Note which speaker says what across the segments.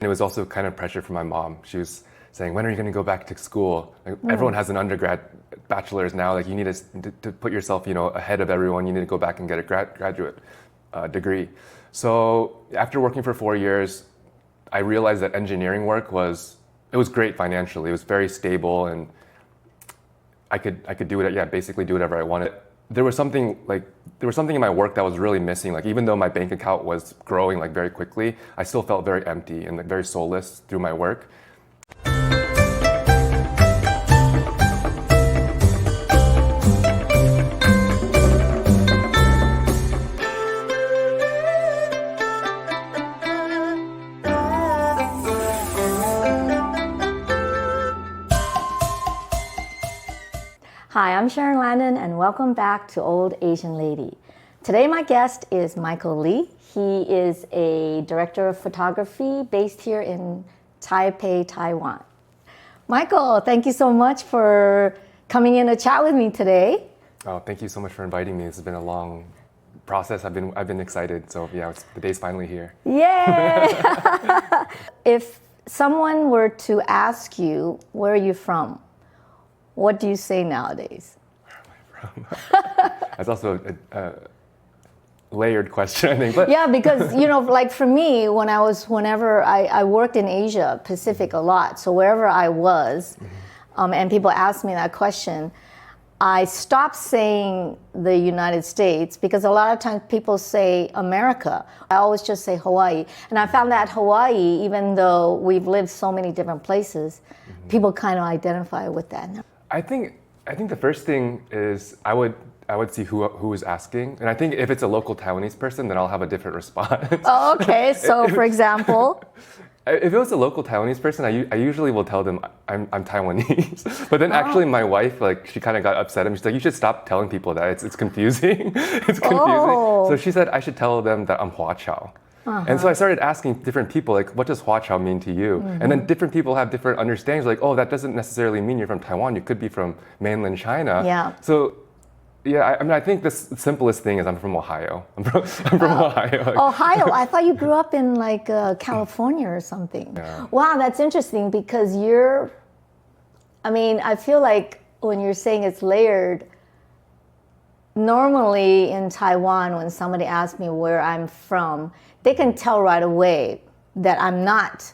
Speaker 1: it was also kind of pressure from my mom. She was saying, when are you going to go back to school? Like, everyone has an undergrad, bachelor's now. Like, you need to put yourself, ahead of everyone. You need to go back and get a graduate degree. So after working for 4 years, I realized that engineering work was great financially. It was very stable, and I could do it. Yeah, basically do whatever I wanted. There was something in my work that was really missing. Like, even though my bank account was growing like very quickly, I still felt very empty and like very soulless through my work.
Speaker 2: Hi, I'm Sharon Landon, and welcome back to Old Asian Lady. Today my guest is Michael Lee. He is a director of photography based here in Taipei, Taiwan. Michael, thank you so much for coming in to chat with me today.
Speaker 1: Oh, thank you so much for inviting me. This has been a long process. I've been excited. So yeah, the day's finally here.
Speaker 2: Yay! If someone were to ask you, where are you from? What do you say nowadays?
Speaker 1: Where am I from? That's also a layered question, I think. But
Speaker 2: yeah, because like for me, whenever I worked in Asia Pacific a lot, so wherever I was, and people asked me that question, I stopped saying the United States because a lot of times people say America. I always just say Hawaii, and I found that Hawaii, even though we've lived so many different places, people kind of identify with that.
Speaker 1: I think the first thing is I would see who is asking, and I think if it's a local Taiwanese person, then I'll have a different response.
Speaker 2: Oh, okay. So, for example,
Speaker 1: if it was a local Taiwanese person, I usually will tell them I'm Taiwanese. But then actually, my wife, like, she kind of got upset at me. She's like, "You should stop telling people that. It's confusing. It's confusing."
Speaker 2: Oh.
Speaker 1: So she said I should tell them that I'm Huaqiao. And so I started asking different people, like, what does Huaqiao mean to you? And then different people have different understandings, like, oh, that doesn't necessarily mean you're from Taiwan. You could be from mainland China.
Speaker 2: Yeah.
Speaker 1: So, yeah, I think the simplest thing is I'm from Ohio. I'm from Ohio.
Speaker 2: Ohio. I thought you grew up in like California or something.
Speaker 1: Yeah.
Speaker 2: Wow, that's interesting because I feel like when you're saying it's layered, normally in Taiwan, when somebody asks me where I'm from, they can tell right away that I'm not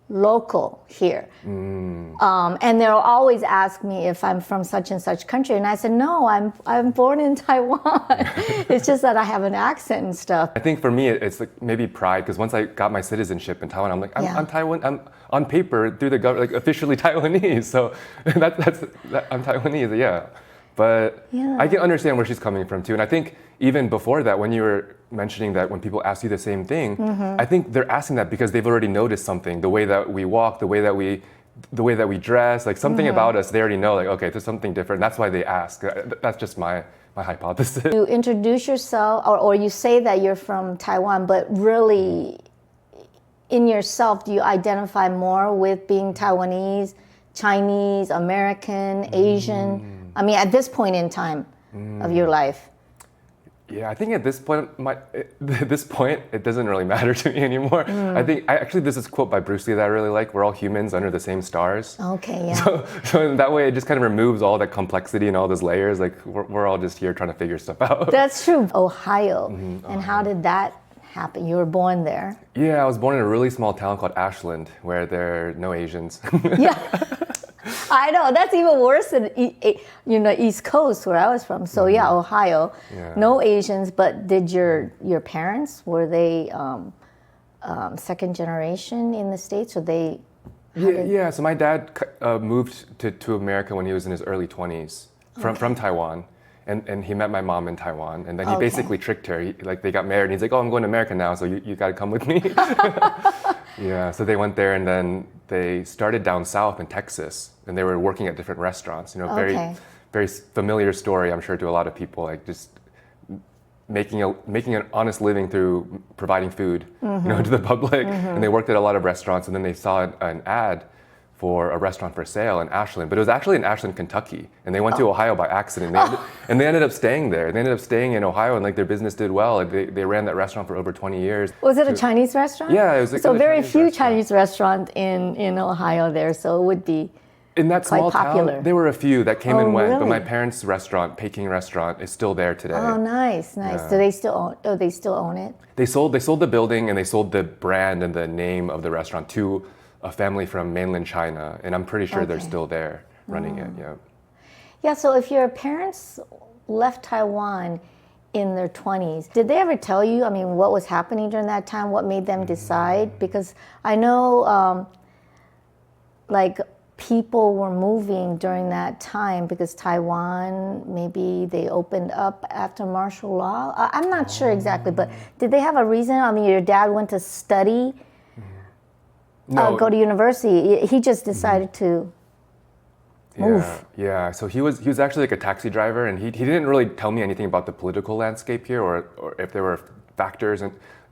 Speaker 2: local here. And they'll always ask me if I'm from such and such country. And I said, no, I'm born in Taiwan. It's just that I have an accent and stuff.
Speaker 1: I think for me, it's like maybe pride, because once I got my citizenship in Taiwan, I'm like, I'm Taiwan, I'm on paper through the government, like officially Taiwanese. So I'm Taiwanese, yeah. But I can understand where she's coming from too. And I think even before that, when you were mentioning that when people ask you the same thing, I think they're asking that because they've already noticed something, the way that we walk, the way that we dress, like something about us, they already know, like, okay, there's something different. That's why they ask. That's just my hypothesis.
Speaker 2: You introduce yourself or you say that you're from Taiwan, but really in yourself, do you identify more with being Taiwanese, Chinese, American, Asian? I mean, at this point in time of your life.
Speaker 1: Yeah, I think at this point, it doesn't really matter to me anymore. I think, there's this quote by Bruce Lee that I really like, we're all humans under the same stars.
Speaker 2: Okay, yeah.
Speaker 1: So in that way, it just kind of removes all that complexity and all those layers. Like, we're all just here trying to figure stuff out.
Speaker 2: That's true. Ohio. And how did that happen? You were born there.
Speaker 1: Yeah, I was born in a really small town called Ashland, where there are no Asians.
Speaker 2: Yeah. I know, that's even worse than East Coast where I was from. So yeah, Ohio, no Asians. But did your parents, were they second generation in the States, or they?
Speaker 1: Yeah. So my dad moved to America when he was in his early 20s from Taiwan, and he met my mom in Taiwan, and then he basically tricked her. They got married, and he's like, "Oh, I'm going to America now, so you got to come with me." Yeah, so they went there, and then they started down south in Texas, and they were working at different restaurants. Very familiar story, I'm sure, to a lot of people. Like, just making an honest living through providing food, to the public. And they worked at a lot of restaurants, and then they saw an ad for a restaurant for sale in Ashland, but it was actually in Ashland, Kentucky, and they went to Ohio by accident. And they ended up staying there. They ended up staying in Ohio, and like their business did well. Like, they ran that restaurant for over 20 years.
Speaker 2: Was it a Chinese restaurant?
Speaker 1: Yeah, it was like
Speaker 2: so
Speaker 1: a
Speaker 2: very
Speaker 1: Chinese
Speaker 2: few
Speaker 1: restaurant.
Speaker 2: Chinese restaurants in Ohio there, so it would be
Speaker 1: In that
Speaker 2: quite
Speaker 1: small
Speaker 2: popular.
Speaker 1: town, there were a few that came and went, but
Speaker 2: really?
Speaker 1: my parents' restaurant, Peking restaurant, is still there today.
Speaker 2: Oh, nice.
Speaker 1: Yeah.
Speaker 2: Do they still own? Oh, they still own it.
Speaker 1: They sold the building and they sold the brand and the name of the restaurant to a family from mainland China, and I'm pretty sure they're
Speaker 2: Okay.
Speaker 1: still there running it. Yeah.
Speaker 2: Yeah. So if your parents left Taiwan in their 20s, did they ever tell you? I mean, what was happening during that time? What made them decide? Because I know, like, people were moving during that time because Taiwan, maybe they opened up after martial law. I'm not sure exactly, but did they have a reason? I mean, your dad went to study, go to university. He just decided to move.
Speaker 1: Yeah. So he was actually like a taxi driver, and he didn't really tell me anything about the political landscape here, or if there were factors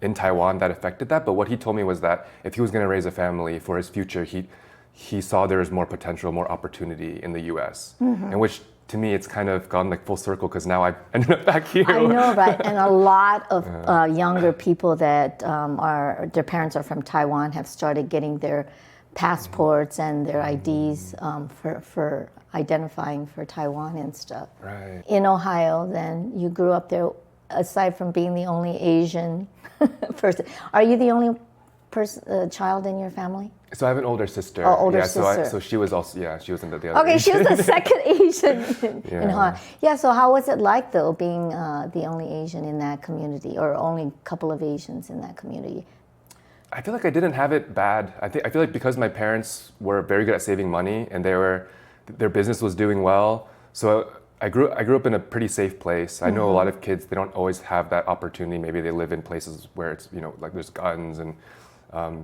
Speaker 1: in Taiwan that affected that. But what he told me was that if he was going to raise a family for his future, he saw there was more potential, more opportunity in the U.S. And which, to me, it's kind of gone like full circle because now I ended up back here.
Speaker 2: I know, right? And a lot of younger people that their parents are from Taiwan have started getting their passports and their IDs for identifying for Taiwan and stuff.
Speaker 1: Right.
Speaker 2: In Ohio, then you grew up there. Aside from being the only Asian person, are you the only child in your family?
Speaker 1: So I have an older sister.
Speaker 2: Oh, older
Speaker 1: sister.
Speaker 2: sister.
Speaker 1: So she was also, she was in the other.
Speaker 2: Okay, she was the second Asian in Ohio.
Speaker 1: Yeah.
Speaker 2: Yeah, so how was it like, though, being the only Asian in that community, or only a couple of Asians in that community?
Speaker 1: I feel like I didn't have it bad. I feel like because my parents were very good at saving money and their business was doing well. So I grew up in a pretty safe place. I know a lot of kids, they don't always have that opportunity. Maybe they live in places where it's, like there's guns and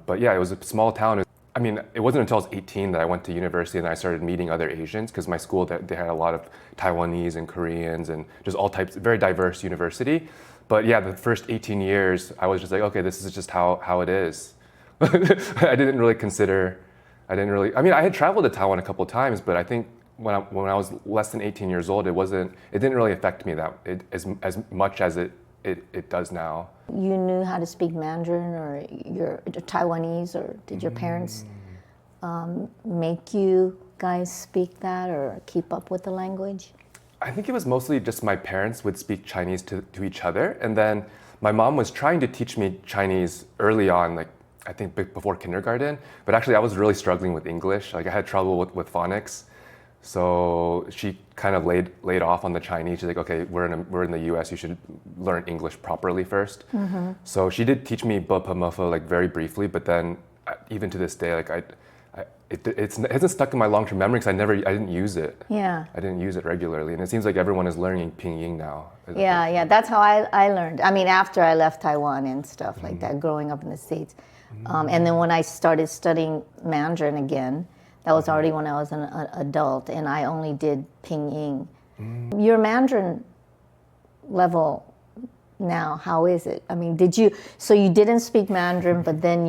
Speaker 1: but yeah, it was a small town. I mean, it wasn't until I was 18 that I went to university and I started meeting other Asians, because my school, they had a lot of Taiwanese and Koreans and just all types, very diverse university. But yeah, the first 18 years, I was just like, okay, this is just how it is. I didn't really I mean, I had traveled to Taiwan a couple of times, but I think when I was less than 18 years old, it didn't really affect me as much as it does now.
Speaker 2: You knew how to speak Mandarin or you're Taiwanese, or did your parents make you guys speak that or keep up with the language?
Speaker 1: I think it was mostly just my parents would speak Chinese to each other, and then my mom was trying to teach me Chinese early on, like I think before kindergarten, but actually I was really struggling with English. Like I had trouble with phonics. So she kind of laid off on the Chinese. She's like, okay, we're in the U.S. You should learn English properly first. So she did teach me "ba pa ma fa" like very briefly, but then even to this day, like it hasn't stuck in my long-term memory because I didn't use it.
Speaker 2: Yeah.
Speaker 1: I didn't use it regularly, and it seems like everyone is learning Pinyin now.
Speaker 2: Yeah, that's how I learned. I mean, after I left Taiwan and stuff like that, growing up in the States, and then when I started studying Mandarin again. That was already when I was an adult, and I only did Pinyin. Your Mandarin level now, how is it? I mean, so you didn't speak Mandarin, but then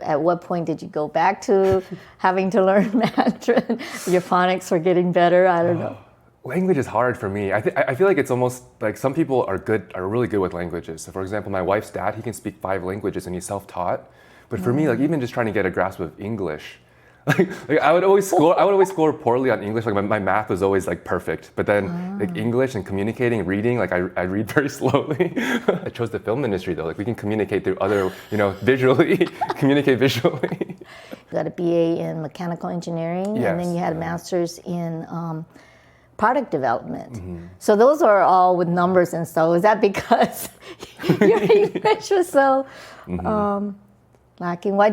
Speaker 2: at what point did you go back to having to learn Mandarin? Your phonics were getting better, I don't know.
Speaker 1: Language is hard for me. I feel like it's almost like some people are really good with languages. So for example, my wife's dad, he can speak 5 languages and he's self-taught. But for me, like even just trying to get a grasp of English, like I would always score poorly on English. Like my math was always like perfect, but then like English and communicating, reading, like I read very slowly. I chose the film industry though. Like we can communicate through other, visually, communicate visually.
Speaker 2: You got a BA in mechanical engineering,
Speaker 1: Yes.
Speaker 2: and then you had a master's in product development. So those are all with numbers and stuff. Was that because your English was so lacking? Why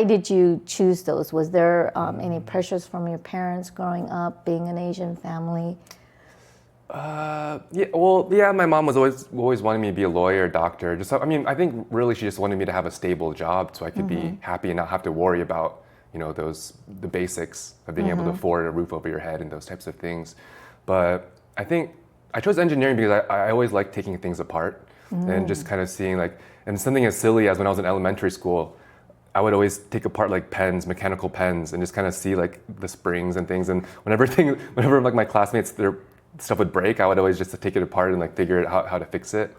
Speaker 2: did you choose those? Was there any pressures from your parents growing up, being an Asian family?
Speaker 1: My mom was always wanting me to be a lawyer, doctor. I think really she just wanted me to have a stable job so I could be happy and not have to worry about, the basics of being able to afford a roof over your head and those types of things. But I think I chose engineering because I always liked taking things apart and just kind of seeing and something as silly as when I was in elementary school, I would always take apart like pens, mechanical pens, and just kind of see like the springs and things. And whenever like my classmates, their stuff would break, I would always just take it apart and like figure out how to fix it.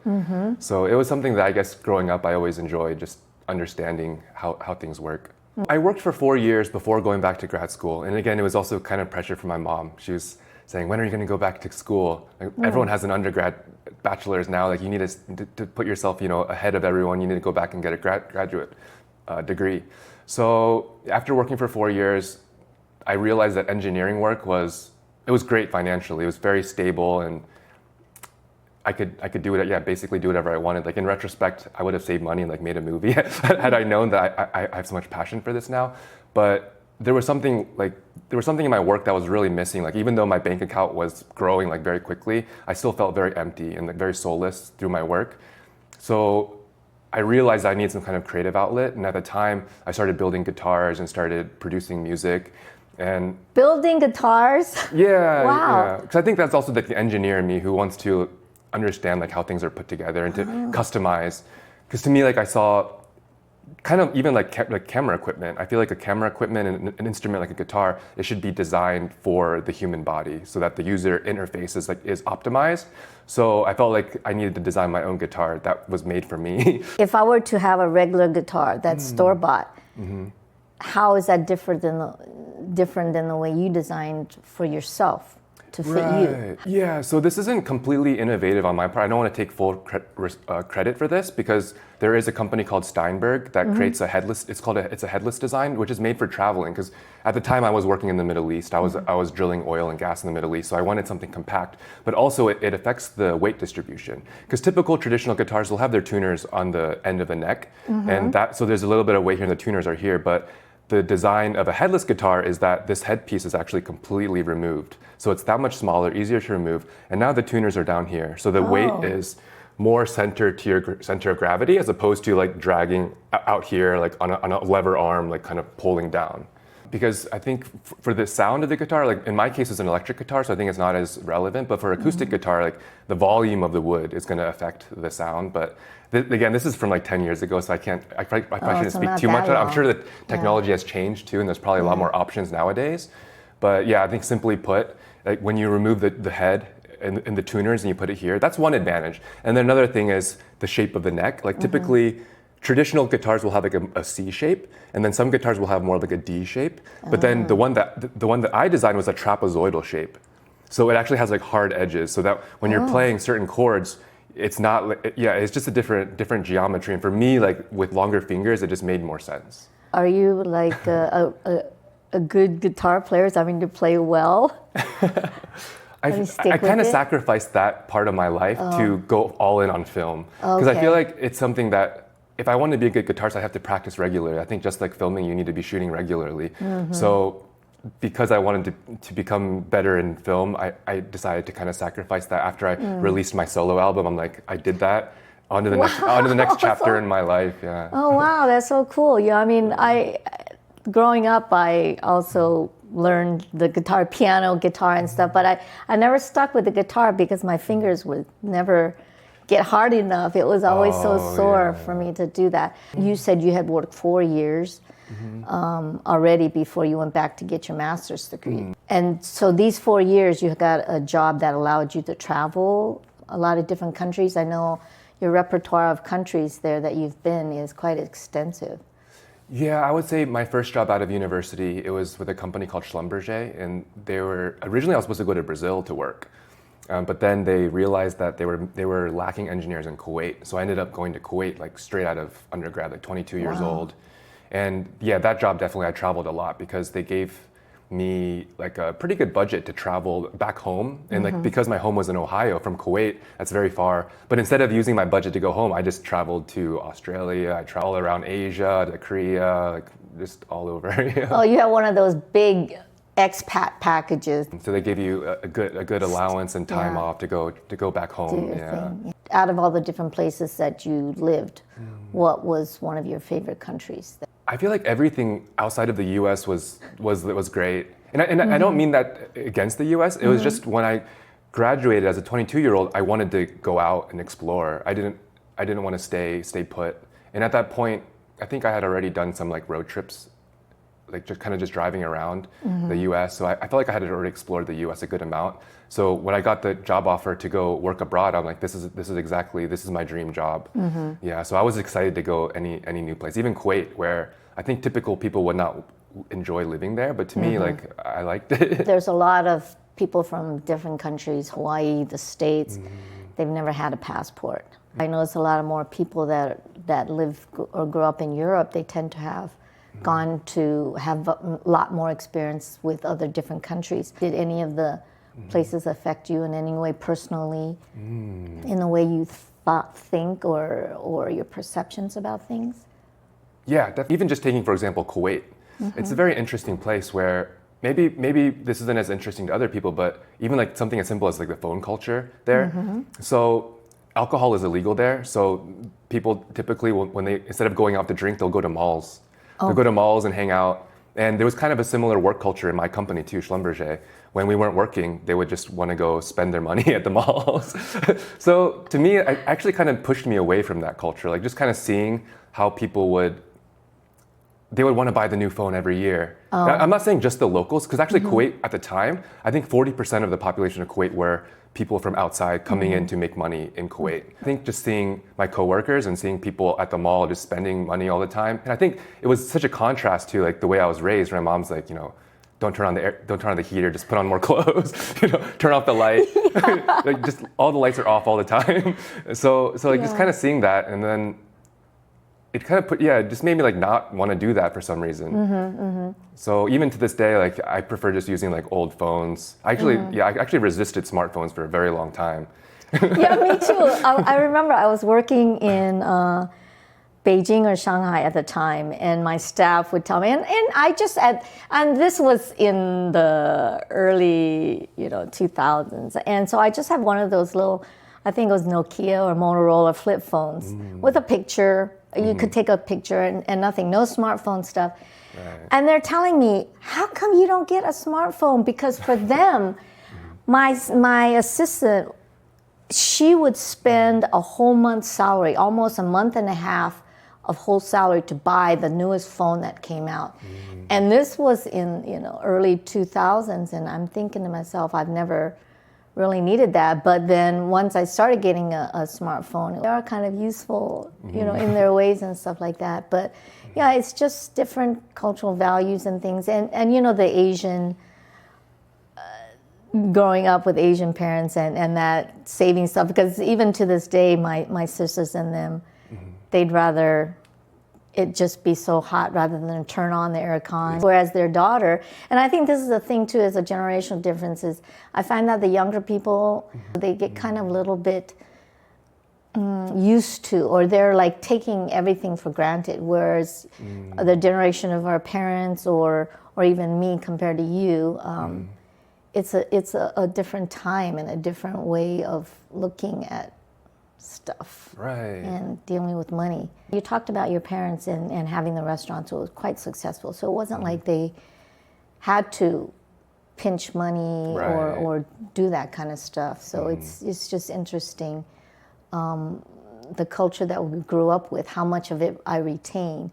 Speaker 1: So it was something that I guess growing up I always enjoyed, just understanding how things work. I worked for 4 years before going back to grad school, and again it was also kind of pressure from my mom. She was saying, when are you going to go back to school? Like, everyone has an undergrad, bachelor's now. Like you need to put yourself, ahead of everyone. You need to go back and get a graduate degree. So after working for 4 years, I realized that engineering work was great financially. It was very stable, and I could do it. Yeah, basically do whatever I wanted. Like in retrospect, I would have saved money and like made a movie had I known that I have so much passion for this now. But there was something in my work that was really missing. Like even though my bank account was growing like very quickly, I still felt very empty and like very soulless through my work. So I realized I needed some kind of creative outlet, and at the time I started building guitars and started producing music. And
Speaker 2: building guitars?
Speaker 1: Yeah,
Speaker 2: wow.
Speaker 1: Yeah. Because I think that's also like the engineer in me who wants to understand like how things are put together and to customize. Because to me, like I saw kind of even like camera equipment. I feel like a camera equipment and an instrument like a guitar, it should be designed for the human body so that the user interface is optimized. So I felt like I needed to design my own guitar that was made for me.
Speaker 2: If I were to have a regular guitar that's store-bought, how is that different than the way you designed for yourself to fit you?
Speaker 1: Yeah, so this isn't completely innovative on my part. I don't want to take full credit for this because there is a company called Steinberg that creates a headless. It's a headless design, which is made for traveling. Because at the time I was working in the Middle East, I was drilling oil and gas in the Middle East, so I wanted something compact. But also it affects the weight distribution. Because typical traditional guitars will have their tuners on the end of the neck, and so there's a little bit of weight here, and the tuners are here, but the design of a headless guitar is that this headpiece is actually completely removed. So it's that much smaller, easier to remove. And now the tuners are down here. So the weight is more centered to your center of gravity as opposed to like dragging out here, like on a lever arm, like kind of pulling down. Because I think for the sound of the guitar, like in my case it's an electric guitar, so I think it's not as relevant. But for acoustic guitar, like the volume of the wood is going to affect the sound. But again, this is from like 10 years ago, so I probably shouldn't speak too much. I'm sure that technology has changed too, and there's probably a lot more options nowadays. But yeah, I think simply put, like when you remove the head and the tuners and you put it here, that's one advantage. And then another thing is the shape of the neck. Like typically, traditional guitars will have like a C shape, and then some guitars will have more like a D shape. But then the one that I designed was a trapezoidal shape. So it actually has like hard edges, so that when you're playing certain chords, it's not, it's just a different geometry. And for me, like with longer fingers, it just made more sense.
Speaker 2: Are you like a good guitar player? I mean, to play well?
Speaker 1: I kind of sacrificed that part of my life to go all in on film. Because I feel like it's something that if I want to be a good guitarist, I have to practice regularly. I think just like filming, you need to be shooting regularly. So because I wanted to become better in film, I decided to kind of sacrifice that after I released my solo album. I'm like, I did that. On to the next chapter in my life. Yeah.
Speaker 2: Oh wow, that's so cool. Yeah, I mean, growing up, I also learned the piano guitar and stuff, but I never stuck with the guitar because my fingers would never get hard enough. It was always so sore for me to do that. You said you had worked 4 years already before you went back to get your master's degree. And so these 4 years, you got a job that allowed you to travel a lot of different countries. I know your repertoire of countries there that you've been is quite extensive.
Speaker 1: Yeah, I would say my first job out of university, it was with a company called Schlumberger, and originally I was supposed to go to Brazil to work. But then they realized that they were lacking engineers in Kuwait. So I ended up going to Kuwait like straight out of undergrad, like 22 years old. And yeah, that job definitely I traveled a lot because they gave me like a pretty good budget to travel back home. And like because my home was in Ohio from Kuwait, that's very far. But instead of using my budget to go home, I just traveled to Australia. I traveled around Asia, to Korea, like just all over.
Speaker 2: Oh, you had one of those big expat packages.
Speaker 1: So they give you a good allowance and time off to go back home.
Speaker 2: Out of all the different places that you lived, what was one of your favorite countries?
Speaker 1: I feel like everything outside of the U.S. was great, and I don't mean that against the U.S. It was just when I graduated as a 22-year-old, I wanted to go out and explore. I didn't want to stay put. And at that point, I think I had already done some like road trips, like just driving around the U.S. So I felt like I had already explored the U.S. a good amount. So when I got the job offer to go work abroad, I'm like, this is my dream job. Yeah. So I was excited to go any new place, even Kuwait, where I think typical people would not enjoy living there, but to me, like, I liked it.
Speaker 2: There's a lot of people from different countries, Hawaii, the States. They've never had a passport. I notice a lot of more people that live or grew up in Europe, they tend to have gone to have a lot more experience with other different countries. Did any of the places affect you in any way personally, in the way you think or your perceptions about things?
Speaker 1: Yeah, even just taking, for example, Kuwait. It's a very interesting place where maybe this isn't as interesting to other people, but even like something as simple as like the phone culture there. So alcohol is illegal there. So people typically, when they, instead of going out to drink, they'll go to malls. They'll go to malls and hang out. And there was kind of a similar work culture in my company too, Schlumberger. When we weren't working, they would just want to go spend their money at the malls. So to me, it actually kind of pushed me away from that culture. Like just kind of seeing how people would want to buy the new phone every year. Now, I'm not saying just the locals, because actually Kuwait at the time, I think 40% of the population of Kuwait were people from outside coming in to make money in Kuwait. I think just seeing my coworkers and seeing people at the mall just spending money all the time. And I think it was such a contrast to like the way I was raised, where my mom's like, don't turn on the heater, just put on more clothes, turn off the light. Like just all the lights are off all the time. So like just kind of seeing that, and then it kind of it just made me like not want to do that for some reason. So even to this day, like I prefer just using like old phones. I actually resisted smartphones for a very long time.
Speaker 2: Yeah, me too. I remember I was working in Beijing or Shanghai at the time, and my staff would tell me, and this was in the early 2000s, and so I just had one of those little, I think it was Nokia or Motorola flip phones with a picture. You could take a picture and nothing, no smartphone stuff. Right. And they're telling me, how come you don't get a smartphone? Because for them, my assistant, she would spend a whole month's salary, almost a month and a half of whole salary to buy the newest phone that came out. And this was in early 2000s, and I'm thinking to myself, I've never really needed that. But then once I started getting a smartphone, they are kind of useful, in their ways and stuff like that. But yeah, it's just different cultural values and things. And the Asian, growing up with Asian parents and that saving stuff, because even to this day, my sisters and them, they'd rather it just be so hot rather than turn on the aircon. Whereas their daughter, and I think this is a thing too, as a generational difference, is I find that the younger people, they get kind of a little bit used to, or they're like taking everything for granted, whereas the generation of our parents or even me compared to you, it's a different time and a different way of looking at stuff,
Speaker 1: right,
Speaker 2: and dealing with money. You talked about your parents and having the restaurant, so it was quite successful. So it wasn't like they had to pinch money or do that kind of stuff. So it's just interesting, the culture that we grew up with, how much of it I retain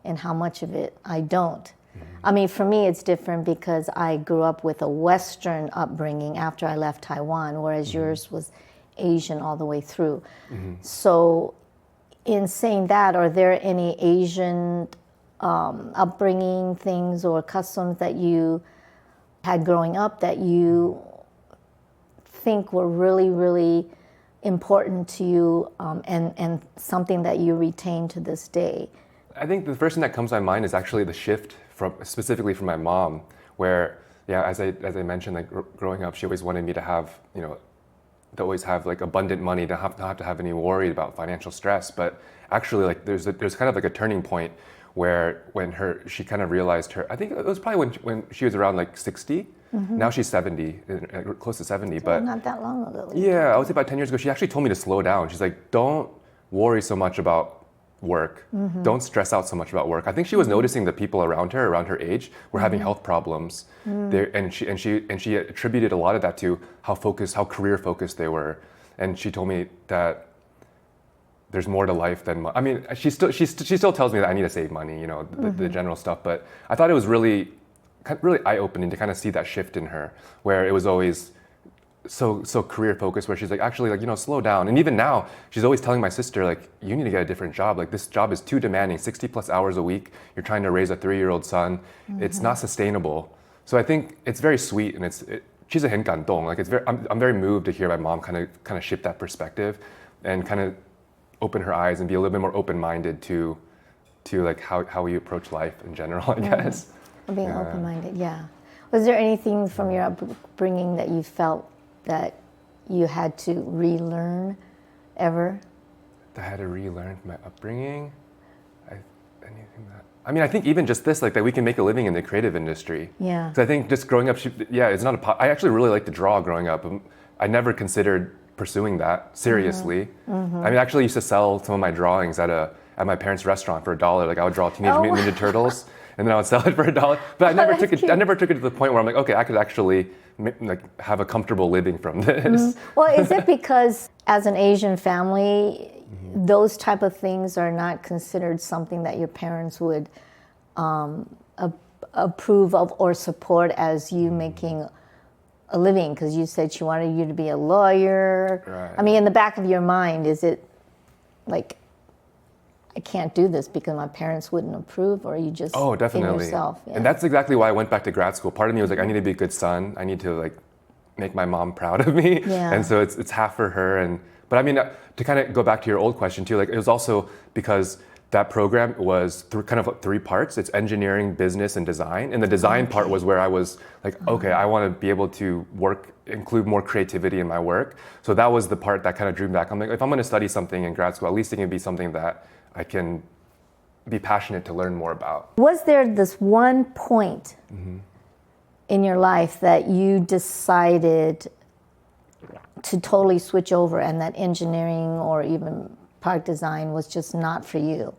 Speaker 2: and how much of it I don't. I mean, for me, it's different because I grew up with a Western upbringing after I left Taiwan, whereas yours was Asian all the way through. So in saying that, are there any Asian upbringing things or customs that you had growing up that you think were really, really important to you, and something that you retain to this day?
Speaker 1: I think the first thing that comes to my mind is actually the shift specifically from my mom, where as I mentioned, like growing up, she always wanted me to have to always have like abundant money, to not have any worry about financial stress. But actually, like there's kind of like a turning point where she kind of realized I think it was probably when she was around like 60. Now she's 70, close to 70. So but
Speaker 2: not that long ago.
Speaker 1: Yeah, I would say about 10 years ago, she actually told me to slow down. She's like, don't worry so much about work. Don't stress out so much about work. I think she was noticing the people around her age, were having health problems. And she attributed a lot of that to how career focused they were. And she told me that there's more to life than money. I mean, she still tells me that I need to save money, you know, the general stuff. But I thought it was really eye-opening to kind of see that shift in her, where it was always so career focused, where she's like, actually, like, you know, slow down. And even now, she's always telling my sister, like, you need to get a different job. Like, this job is too demanding, 60 plus hours a week. You're trying to raise a 3-year-old son. It's not sustainable. So I think it's very sweet, and she's a 很感动. Like, I'm very moved to hear my mom kind of shift that perspective and kind of open her eyes and be a little bit more open-minded to like how we approach life in general, I guess.
Speaker 2: Being open-minded, yeah. Was there anything from your upbringing that you felt that you had to relearn ever?
Speaker 1: That I had to relearn from my upbringing? I mean, I think even just this, like, that we can make a living in the creative industry.
Speaker 2: Yeah.
Speaker 1: Because I think just growing up, it's not I actually really liked to draw growing up. I never considered pursuing that seriously. I mean, I actually used to sell some of my drawings at my parents' restaurant for $1. Like, I would draw Teenage Mutant Ninja Turtles, and then I would sell it for $1. But I never took it. I never took it to the point where I'm like, okay, I could actually like have a comfortable living from this.
Speaker 2: Well, is it because as an Asian family, those type of things are not considered something that your parents would approve of or support as you making a living? Because you said she wanted you to be a lawyer.
Speaker 1: Right.
Speaker 2: I mean, in the back of your mind, is it like, I can't do this because my parents wouldn't approve, or you just
Speaker 1: definitely.
Speaker 2: in yourself? Yeah.
Speaker 1: And that's exactly why I went back to grad school. Part of me was like, I need to be a good son. I need to like make my mom proud of me.
Speaker 2: Yeah.
Speaker 1: And so it's half for her. But I mean, to kind of go back to your old question too, like, it was also because that program was kind of 3 parts. It's engineering, business, and design. And the design part was where I was like, okay, I want to be able to include more creativity in my work. So that was the part that kind of drew me back. I'm like, if I'm going to study something in grad school, at least it can be something that I can be passionate to learn more about.
Speaker 2: Was there this one point in your life that you decided to totally switch over, and that engineering or even product design was just not for you?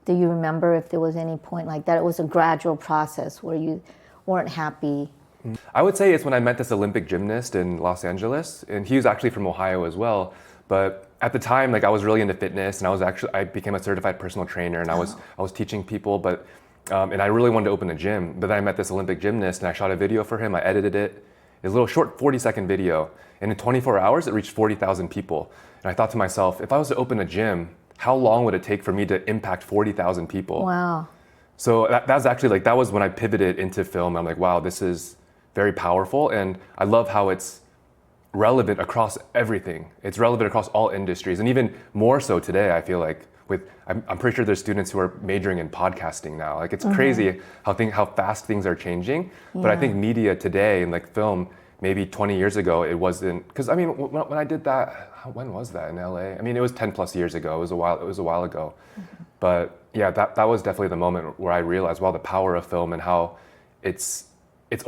Speaker 2: Do you remember if there was any point like that? It was a gradual process where you weren't happy.
Speaker 1: I would say it's when I met this Olympic gymnast in Los Angeles, and he was actually from Ohio as well. But at the time, like, I was really into fitness, and I became a certified personal trainer, and I was teaching people, but and I really wanted to open a gym. But then I met this Olympic gymnast, and I shot a video for him. I edited it. It's a little short 40-second video, and in 24 hours, it reached 40,000 people. And I thought to myself, if I was to open a gym, how long would it take for me to impact 40,000 people?
Speaker 2: Wow.
Speaker 1: So that was actually like, that was when I pivoted into film. I'm like, wow, this is very powerful, and I love how it's relevant across everything. It's relevant across all industries, and even more so today, I feel like. I'm pretty sure there's students who are majoring in podcasting now. Like, it's crazy how fast things are changing. Yeah. But I think media today, and like film, maybe 20 years ago, it wasn't. Because I mean, when I did that, when was that in LA? I mean, it was 10 plus years ago. It was a while ago. But yeah, that was definitely the moment where I realized, wow, the power of film and how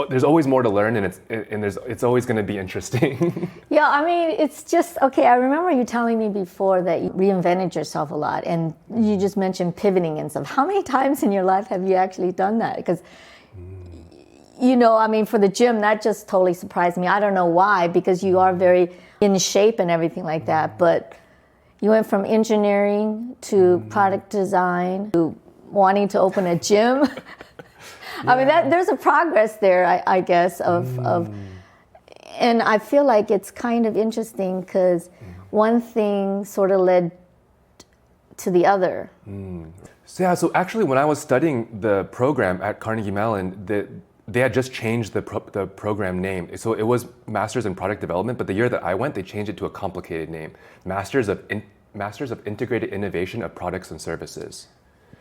Speaker 1: there's always more to learn, and it's always going to be interesting.
Speaker 2: Yeah, I mean, it's just, okay, I remember you telling me before that you reinvented yourself a lot, and you just mentioned pivoting and stuff. How many times in your life have you actually done that? Because, you know, I mean, for the gym, that just totally surprised me. I don't know why, because you are very in shape and everything like that, but you went from engineering to product design to wanting to open a gym. Yeah. I mean, there's a progress there, I guess, and I feel like it's kind of interesting because one thing sort of led to the other.
Speaker 1: So actually, when I was studying the program at Carnegie Mellon, they had just changed the program name. So it was Masters in Product Development, but the year that I went, they changed it to a complicated name, Masters of Integrated Innovation of Products and Services.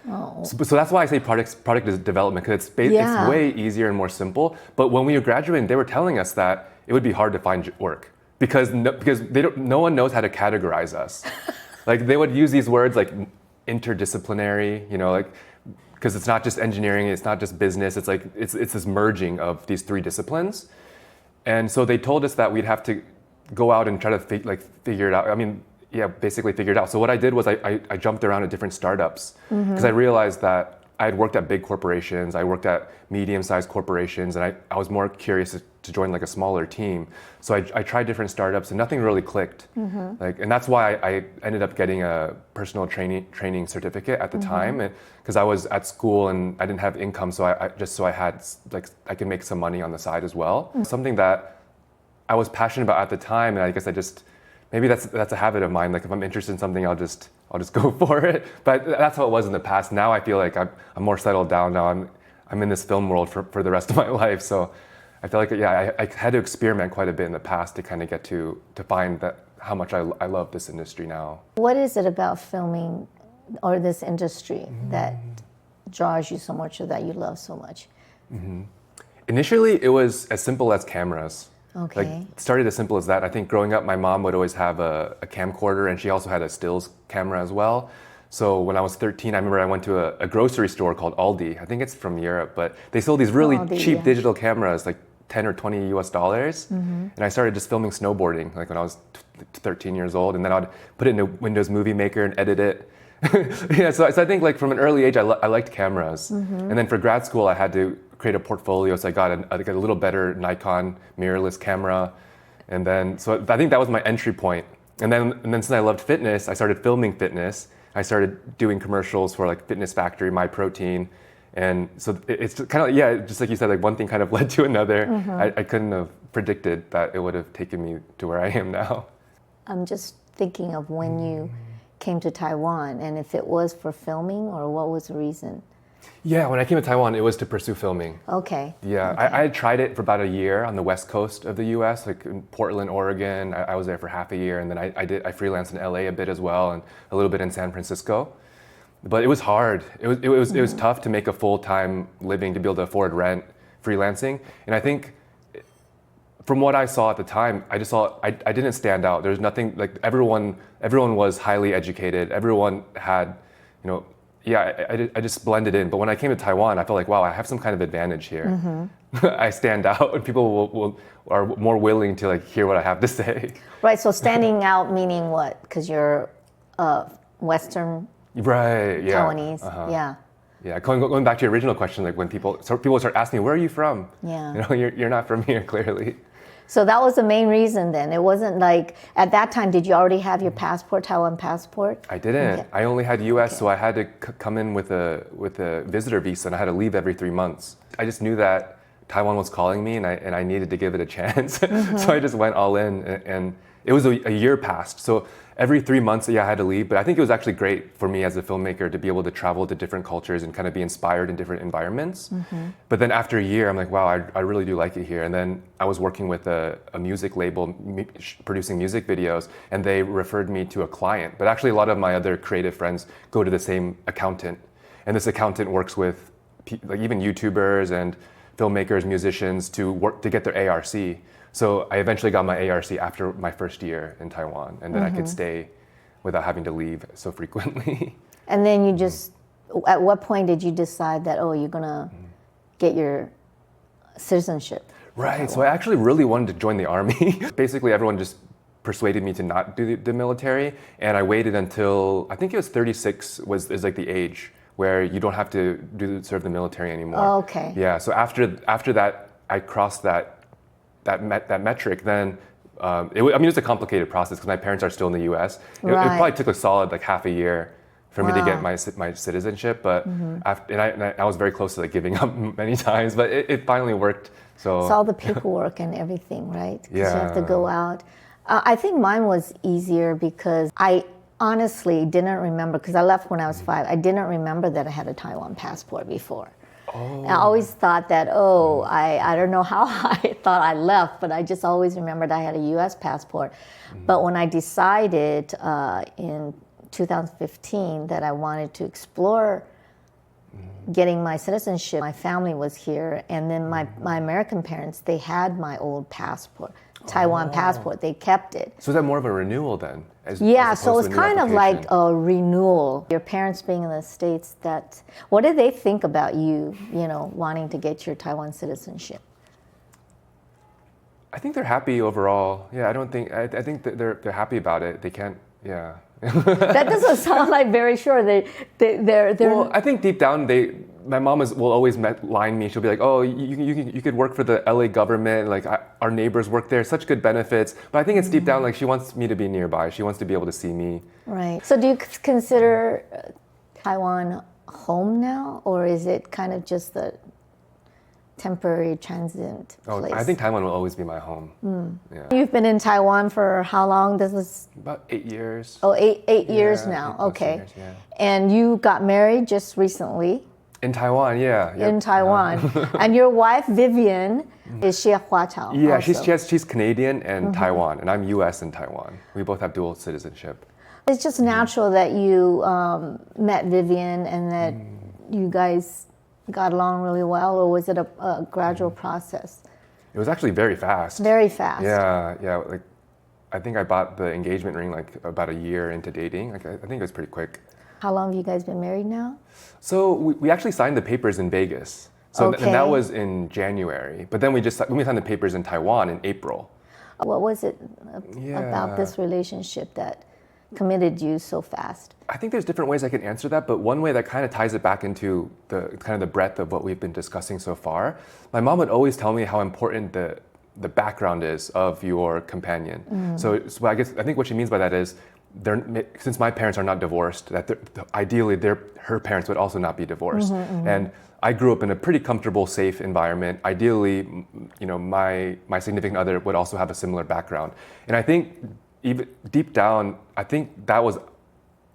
Speaker 2: Oh.
Speaker 1: So that's why I say product development, because it's way easier and more simple. But when we were graduating, they were telling us that it would be hard to find work because no one knows how to categorize us. Like, they would use these words like interdisciplinary, you know, like, because it's not just engineering, it's not just business. It's like it's this merging of these 3 disciplines, and so they told us that we'd have to go out and try to figure it out. I mean, yeah, basically figure it out. So what I did was I jumped around at different startups because I realized that I had worked at big corporations, I worked at medium-sized corporations, and I was more curious to join like a smaller team. So I tried different startups, and nothing really clicked. And that's why I ended up getting a personal training certificate at the time, because I was at school and I didn't have income, so I had like I could make some money on the side as well. Something that I was passionate about at the time, and I guess maybe that's a habit of mine. Like if I'm interested in something, I'll just go for it. But that's how it was in the past. Now I feel like I'm more settled down now. I'm in this film world for the rest of my life. So I feel like I had to experiment quite a bit in the past to kind of get to find that how much I love this industry now.
Speaker 2: What is it about filming or this industry that draws you so much or that you love so much?
Speaker 1: Initially, it was as simple as cameras.
Speaker 2: Okay.
Speaker 1: Like it started as simple as that. I think growing up, my mom would always have a camcorder, and she also had a stills camera as well. So when I was 13, I remember I went to a grocery store called Aldi. I think it's from Europe, but they sold these really cheap digital cameras, like 10 or 20 US dollars. And I started just filming snowboarding, like when I was 13 years old, and then I'd put it in a Windows Movie Maker and edit it. So I think like from an early age, I liked cameras. And then for grad school, I had to create a portfolio, so I got a little better Nikon mirrorless camera, and then so I think that was my entry point. And then since I loved fitness, I started filming fitness. I started doing commercials for like Fitness Factory, My Protein, and so it's kind of just like you said, like one thing kind of led to another. I couldn't have predicted that it would have taken me to where I am now.
Speaker 2: I'm just thinking of when you came to Taiwan, and if it was for filming or what was the reason?
Speaker 1: Yeah, when I came to Taiwan, it was to pursue filming.
Speaker 2: Okay.
Speaker 1: Yeah,
Speaker 2: Okay.
Speaker 1: I had tried it for about a year on the west coast of the U.S., like in Portland, Oregon. I was there for half a year, and then I freelanced in L.A. a bit as well, and a little bit in San Francisco. But it was hard. It was tough to make a full-time living to be able to afford rent freelancing. And I think from what I saw at the time, I just saw I didn't stand out. There's nothing like everyone was highly educated. Everyone had, I just blended in. But when I came to Taiwan, I felt like, wow, I have some kind of advantage here. I stand out, and people are more willing to like hear what I have to say.
Speaker 2: Right. So standing out meaning what? Because you're Western.
Speaker 1: Right. Yeah.
Speaker 2: Taiwanese. Yeah.
Speaker 1: Yeah. Going back to your original question, like when people start asking me, where are you from?
Speaker 2: Yeah.
Speaker 1: You're not from here, clearly.
Speaker 2: So that was the main reason then. It wasn't like, at that time, did you already have your passport, Taiwan passport?
Speaker 1: I didn't.
Speaker 2: Okay.
Speaker 1: I only had US, so I had to come in with a visitor visa, and I had to leave every 3 months. I just knew that Taiwan was calling me, and I needed to give it a chance. So I just went all in, and it was a year passed. So every 3 months, I had to leave. But I think it was actually great for me as a filmmaker to be able to travel to different cultures and kind of be inspired in different environments. But then after a year, I'm like, wow, I really do like it here. And then I was working with a music label, producing music videos, and they referred me to a client. But actually, a lot of my other creative friends go to the same accountant. And this accountant works with like even YouTubers and filmmakers, musicians to get their ARC. So I eventually got my ARC after my first year in Taiwan, and then I could stay without having to leave so frequently.
Speaker 2: And then you just, at what point did you decide that, you're gonna get your citizenship?
Speaker 1: Right, so I actually really wanted to join the army. Basically, everyone just persuaded me to not do the military, and I waited until, I think it was 36 is like the age where you don't have to serve the military anymore.
Speaker 2: Oh, okay.
Speaker 1: Yeah, so after that, I crossed that metric, then it was a complicated process because my parents are still in the U.S. It probably took a solid like half a year for me to get my citizenship, but I was very close to like giving up many times, but it finally worked. So
Speaker 2: it's all the paperwork and everything, right? Because
Speaker 1: Yeah.
Speaker 2: you have to go out. I think mine was easier because I honestly didn't remember, because I left when I was 5. I didn't remember that I had a Taiwan passport before.
Speaker 1: Oh.
Speaker 2: I always thought that, I don't know how I thought I left, but I just always remembered I had a US passport. But when I decided in 2015 that I wanted to explore getting my citizenship, my family was here, and then my American parents, they had my old passport, Taiwan passport, they kept it.
Speaker 1: So is that more of a renewal then?
Speaker 2: Yeah, so it's kind of like a renewal. Your parents being in the States, what did they think about you, wanting to get your Taiwan citizenship?
Speaker 1: I think they're happy overall. Yeah, I think that they're happy about it. They can't,
Speaker 2: That doesn't sound like very sure. They're
Speaker 1: Well, I think deep down, my mom will always line me. She'll be like, "Oh, you could work for the LA government. Like our neighbors work there, such good benefits." But I think it's deep down, like she wants me to be nearby. She wants to be able to see me.
Speaker 2: right. So do you consider Taiwan home now, or is it kind of just a temporary transient place?
Speaker 1: I think Taiwan will always be my home. Yeah.
Speaker 2: You've been in Taiwan for how long? This was
Speaker 1: About 8 years.
Speaker 2: eight years
Speaker 1: Yeah,
Speaker 2: now.
Speaker 1: 8+
Speaker 2: Okay.
Speaker 1: years, yeah.
Speaker 2: And you got married just recently
Speaker 1: In Taiwan, yeah. Yep.
Speaker 2: in Taiwan. And your wife, Vivian, is she a Huaqiao?
Speaker 1: Yeah,
Speaker 2: also?
Speaker 1: she's Canadian and Taiwan, and I'm U.S. and Taiwan. We both have dual citizenship.
Speaker 2: It's just natural that you met Vivian and that you guys got along really well, or was it a gradual process?
Speaker 1: It was actually very fast.
Speaker 2: Very fast.
Speaker 1: Yeah. Like, I think I bought the engagement ring like about a year into dating. Like, I think it was pretty quick.
Speaker 2: How long have you guys been married now?
Speaker 1: So we actually signed the papers in Vegas. So
Speaker 2: Okay.
Speaker 1: and that was in January. But then we signed the papers in Taiwan in April.
Speaker 2: What was it about this relationship that committed you so fast?
Speaker 1: I think there's different ways I can answer that, but one way that kind of ties it back into the kind of the breadth of what we've been discussing so far. My mom would always tell me how important the background is of your companion. So I think what she means by that is, since my parents are not divorced, that ideally her parents would also not be divorced. And I grew up in a pretty comfortable, safe environment. Ideally, my significant other would also have a similar background. And I think even deep down, I think that was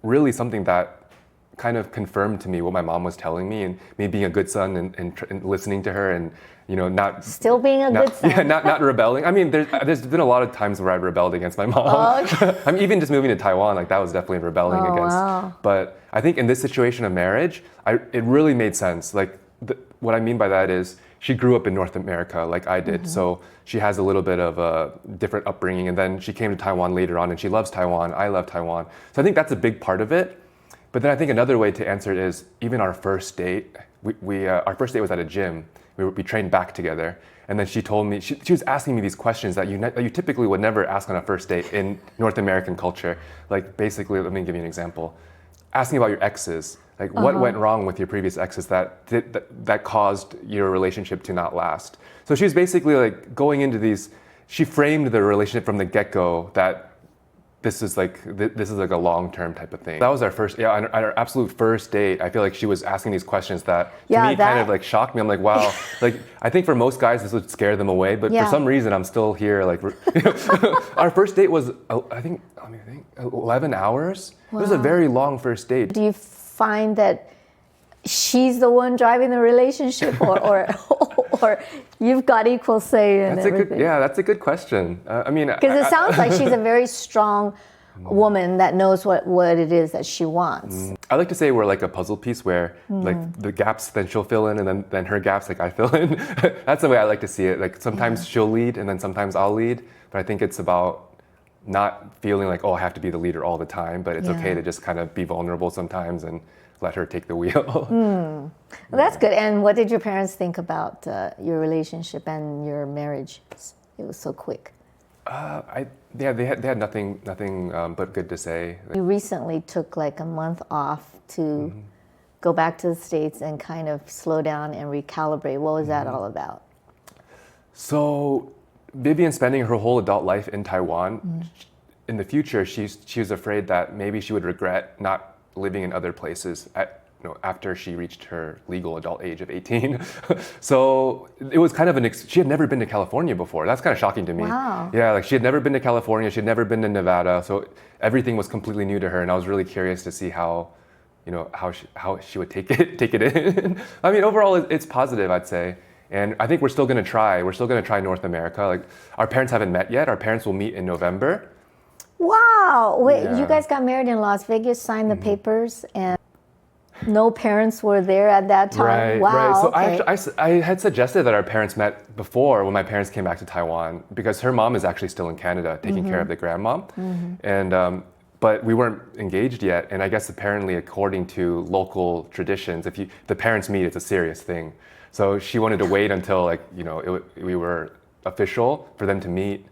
Speaker 1: really something that kind of confirmed to me what my mom was telling me, and me being a good son and listening to her, and not
Speaker 2: Still being a good son.
Speaker 1: Yeah, not rebelling. I mean, there's been a lot of times where I've rebelled against my mom.
Speaker 2: Oh, okay.
Speaker 1: I mean, even just moving to Taiwan, like that was definitely rebelling against.
Speaker 2: Wow.
Speaker 1: But I think in this situation of marriage, it really made sense. Like what I mean by that is, she grew up in North America like I did, so she has a little bit of a different upbringing, and then she came to Taiwan later on, and she loves Taiwan. I love Taiwan. So I think that's a big part of it. But then I think another way to answer it is, even our first date, our first date was at a gym. We trained back together, and then she told me, she was asking me these questions that you typically would never ask on a first date in North American culture. Like basically, let me give you an example. Asking about your exes. Like what went wrong with your previous exes that caused your relationship to not last. So she was basically like going into these, she framed the relationship from the get-go that this is like a long-term type of thing. That was our first, our absolute first date. I feel like she was asking these questions that to me kind of like shocked me. I'm like, wow, like I think for most guys this would scare them away, but for some reason I'm still here. Like our first date was, I think 11 hours. Wow. It was a very long first date.
Speaker 2: Do you find that she's the one driving the relationship, or you've got equal say in everything?
Speaker 1: That's a good question. I mean,
Speaker 2: because it sounds like she's a very strong woman that knows what it is that she wants.
Speaker 1: I like to say we're like a puzzle piece where like the gaps then she'll fill in, and then her gaps like I fill in. That's the way I like to see it. Like sometimes she'll lead and then sometimes I'll lead, but I think it's about not feeling like, oh, I have to be the leader all the time, but it's okay to just kind of be vulnerable sometimes and let her take the wheel.
Speaker 2: Well, that's good. And what did your parents think about your relationship and your marriage? It was so quick.
Speaker 1: They had nothing but good to say.
Speaker 2: You recently took like a month off to go back to the States and kind of slow down and recalibrate. What was that all about?
Speaker 1: So Vivian spending her whole adult life in Taiwan, in the future, she was afraid that maybe she would regret not living in other places after she reached her legal adult age of 18. So it was kind of she had never been to California before. That's kind of shocking to me.
Speaker 2: Wow.
Speaker 1: Yeah, like she had never been to California, she had never been to Nevada, so everything was completely new to her, and I was really curious to see how she would take it in. I mean, overall, it's positive, I'd say. And I think we're still going to try. We're still going to try North America. Like our parents haven't met yet. Our parents will meet in November.
Speaker 2: Wow! Wait, you guys got married in Las Vegas, signed the papers, and no parents were there at that time.
Speaker 1: Right.
Speaker 2: Wow.
Speaker 1: Right. So I had suggested that our parents met before when my parents came back to Taiwan, because her mom is actually still in Canada taking care of the grandmom, and but we weren't engaged yet. And I guess apparently, according to local traditions, if the parents meet, it's a serious thing. So she wanted to wait until we were official for them to meet.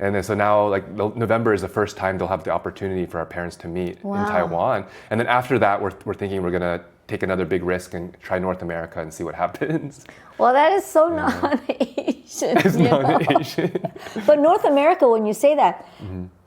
Speaker 1: And then so now like November is the first time they'll have the opportunity for our parents to meet in Taiwan. And then after that, we're thinking we're gonna take another big risk and try North America and see what happens.
Speaker 2: Well, that is so non-Asian.
Speaker 1: It's non-Asian.
Speaker 2: But North America, when you say that,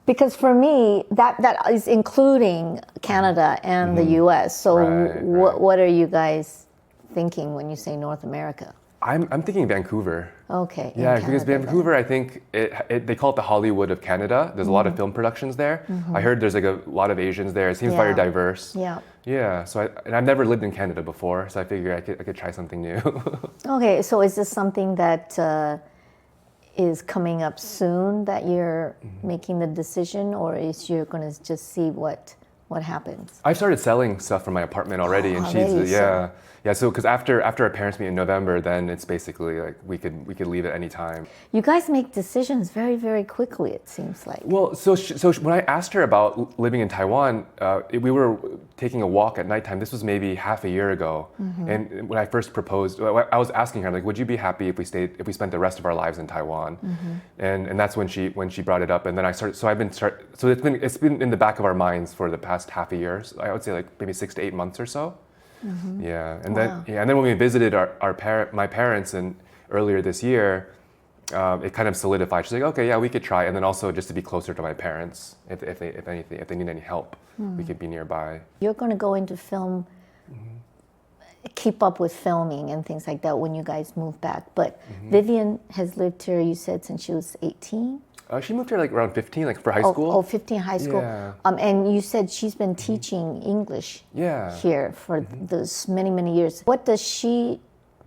Speaker 2: because for me, that is including Canada and the U.S. So what are you guys thinking when you say North America?
Speaker 1: I'm thinking Vancouver.
Speaker 2: Okay.
Speaker 1: Yeah, because Vancouver, I think they call it the Hollywood of Canada. There's a lot of film productions there. I heard there's like a lot of Asians there. It seems very diverse.
Speaker 2: Yeah.
Speaker 1: Yeah. So and I've never lived in Canada before, so I figured I could try something new.
Speaker 2: Okay. So is this something that is coming up soon that you're making the decision, or is you're going to just see what happens?
Speaker 1: I started selling stuff from my apartment already, and So because after our parents meet in November, then it's basically like we could leave at any time.
Speaker 2: You guys make decisions very, very quickly, it seems like.
Speaker 1: Well, so when I asked her about living in Taiwan, we were taking a walk at nighttime. This was maybe half a year ago, and when I first proposed, I was asking her like, "Would you be happy if we spent the rest of our lives in Taiwan?" And that's when she brought it up, and then I started. So it's been in the back of our minds for the past half a year. So I would say like maybe 6 to 8 months or so. Yeah, and then when we visited my parents and earlier this year, it kind of solidified. She's like, okay, yeah, we could try, and then also just to be closer to my parents, if they need any help, we could be nearby.
Speaker 2: You're going to go into film, keep up with filming and things like that when you guys move back. But Vivian has lived here, you said, since she was 18.
Speaker 1: She moved here like around 15, like for high school.
Speaker 2: Oh, 15 high school.
Speaker 1: Yeah.
Speaker 2: And you said she's been teaching English here for those many, many years. What does she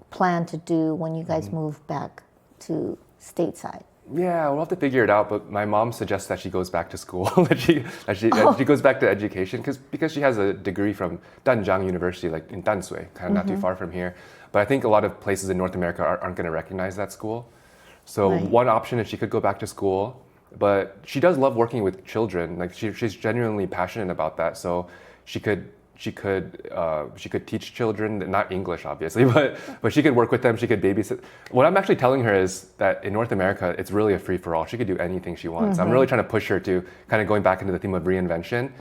Speaker 2: plan to do when you guys move back to stateside?
Speaker 1: Yeah, we'll have to figure it out. But my mom suggests that she goes back to school, that she goes back to education because she has a degree from Danjiang University, like in Danshui, kind of not too far from here. But I think a lot of places in North America aren't going to recognize that school. So one option is she could go back to school, but she does love working with children. Like she's genuinely passionate about that. So she could teach children, not English obviously, but she could work with them. She could babysit. What I'm actually telling her is that in North America, it's really a free for all. She could do anything she wants. I'm really trying to push her to kind of going back into the theme of reinvention,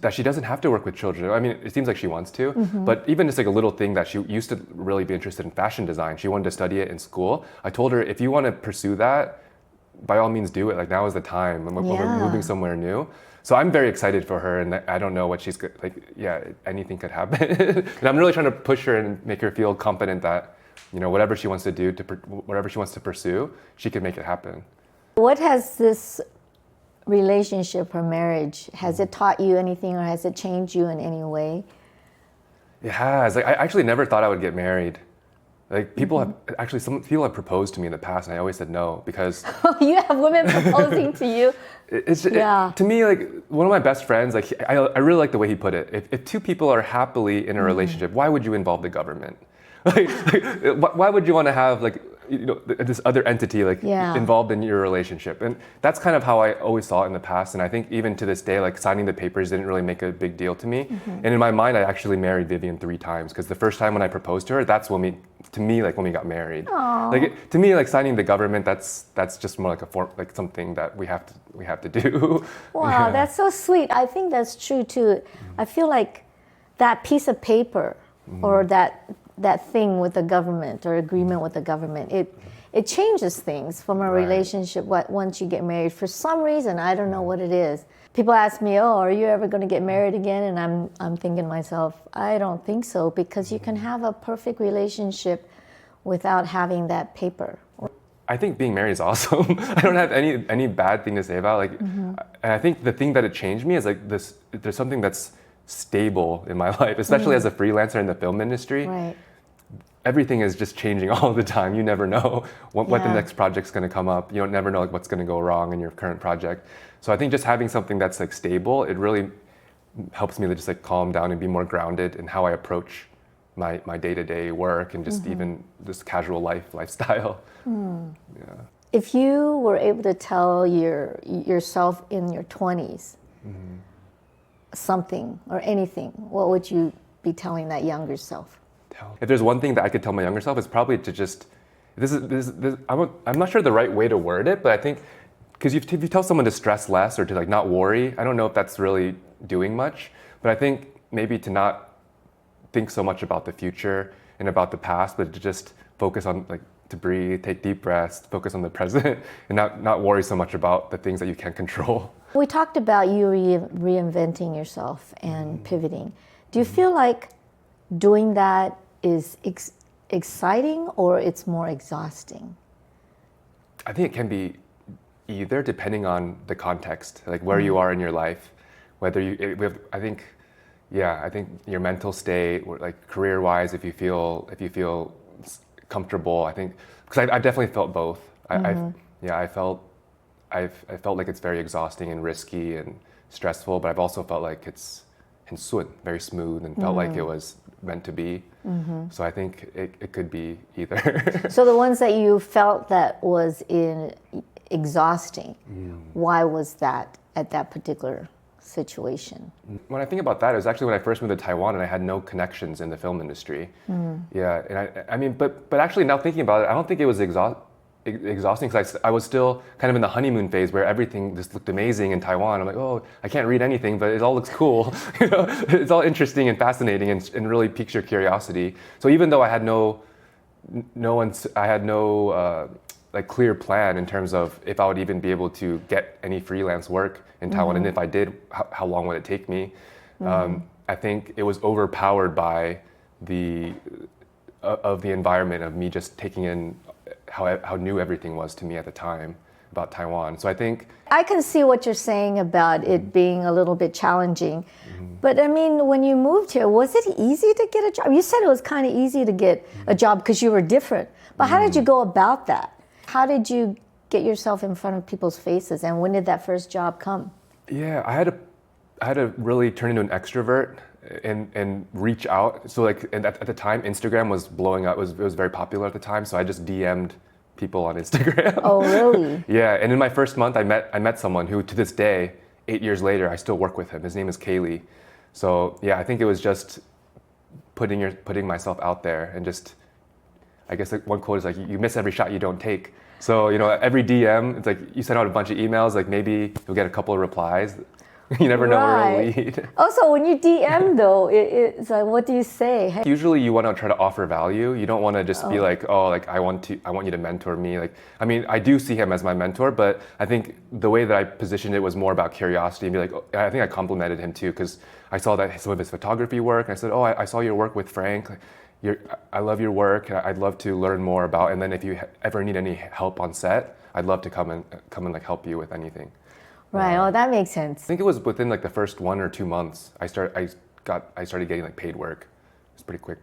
Speaker 1: that she doesn't have to work with children. I mean, it seems like she wants to, but even just like a little thing that she used to really be interested in fashion design. She wanted to study it in school. I told her, if you want to pursue that, by all means do it. Like now is the time when we're moving somewhere new. So I'm very excited for her, and I don't know what she's like. Yeah, anything could happen. And I'm really trying to push her and make her feel confident that, whatever she wants to do, whatever she wants to pursue, she can make it happen.
Speaker 2: What has this relationship or marriage, has it taught you anything, or has it changed you in any way?
Speaker 1: It has. Like I actually never thought I would get married. Like some people have proposed to me in the past, and I always said no because.
Speaker 2: You have women proposing to you.
Speaker 1: To me, like one of my best friends, like I really like the way he put it. If two people are happily in a relationship, why would you involve the government? Like why would you want to have this other entity involved in your relationship? And that's kind of how I always saw it in the past. And I think even to this day, like signing the papers didn't really make a big deal to me. And in my mind, I actually married Vivian 3 times because the first time when I proposed to her, that's when we got married. Like to me, like signing the government, that's just more like a form, like something that we have to do.
Speaker 2: Wow, that's so sweet. I think that's true too. I feel like that piece of paper or that thing with the government or agreement with the government, it changes things from a relationship once you get married. For some reason, I don't know what it is. People ask me, "Oh, are you ever going to get married again?" And I'm thinking to myself, I don't think so, because you can have a perfect relationship without having that paper.
Speaker 1: I think being married is awesome. I don't have any bad thing to say about it. And I think the thing that it changed me is like this. There's something that's stable in my life, especially as a freelancer in the film industry.
Speaker 2: Right.
Speaker 1: Everything is just changing all the time. You never know what the next project's going to come up. You don't never know what's going to go wrong in your current project. So I think just having something that's like stable, it really helps me to just like calm down and be more grounded in how I approach my day-to-day work and just even this casual lifestyle. Yeah.
Speaker 2: If you were able to tell yourself in your 20s something or anything, what would you be telling that younger self?
Speaker 1: If there's one thing that I could tell my younger self, it's probably to just, I'm not sure the right way to word it, but I think because if you tell someone to stress less or to like not worry, I don't know if that's really doing much. But I think maybe to not think so much about the future and about the past, but to just focus on like to breathe, take deep breaths, focus on the present, and not worry so much about the things that you can't control.
Speaker 2: We talked about you reinventing yourself and pivoting. Do you feel like doing that is exciting or it's more exhausting?
Speaker 1: I think it can be either, depending on the context, like where you are in your life, whether I think your mental state, or like career-wise, if you feel comfortable. I think because I definitely felt both. I felt like it's very exhausting and risky and stressful, but I've also felt like it's very smooth and felt like it was meant to be. So I think it could be either.
Speaker 2: So the ones that you felt that was exhausting, why was that at that particular situation?
Speaker 1: When I think about that, it was actually when I first moved to Taiwan and I had no connections in the film industry. Yeah, and I mean, but actually now thinking about it, I don't think it was exhausting because I was still kind of in the honeymoon phase where everything just looked amazing in Taiwan. I'm like, oh, I can't read anything, but it all looks cool. You know, it's all interesting and fascinating and really piques your curiosity. So even though I had no like clear plan in terms of if I would even be able to get any freelance work in Taiwan, and if I did, how long would it take me? I think it was overpowered by the environment of me just taking in how new everything was to me at the time about Taiwan. So I think
Speaker 2: I can see what you're saying about it being a little bit challenging. But I mean, when you moved here, was it easy to get a job? You said it was kind of easy to get a job because you were different. But how did you go about that? How did you get yourself in front of people's faces, and when did that first job come? Yeah,
Speaker 1: I had to really turn into an extrovert and reach out. So like at the time, Instagram was blowing up. It was very popular at the time. So I just DM'd people on Instagram.
Speaker 2: Oh, really?
Speaker 1: Yeah, and in my first month, I met someone who, to this day, 8 years later, I still work with him. His name is Kaylee. So yeah, I think it was just putting myself out there and just, I guess like one quote is like, you miss every shot you don't take. So, you know, every DM, it's like you send out a bunch of emails, like maybe you'll get a couple of replies. You never know where it'll lead.
Speaker 2: Also, when you DM though, it's like, what do you say? Hey.
Speaker 1: Usually you want to try to offer value. You don't want to just be like, oh, like I want you to mentor me. Like, I mean, I do see him as my mentor, but I think the way that I positioned it was more about curiosity and be like, oh, I think I complimented him too, because I saw that some of his photography work. I said, oh, I saw your work with Frank. I love your work. I'd love to learn more about. And then if you ever need any help on set, I'd love to come and like help you with anything.
Speaker 2: Right. Oh, that makes sense.
Speaker 1: I think it was within like the first 1 or 2 months I started getting like paid work. It's pretty quick.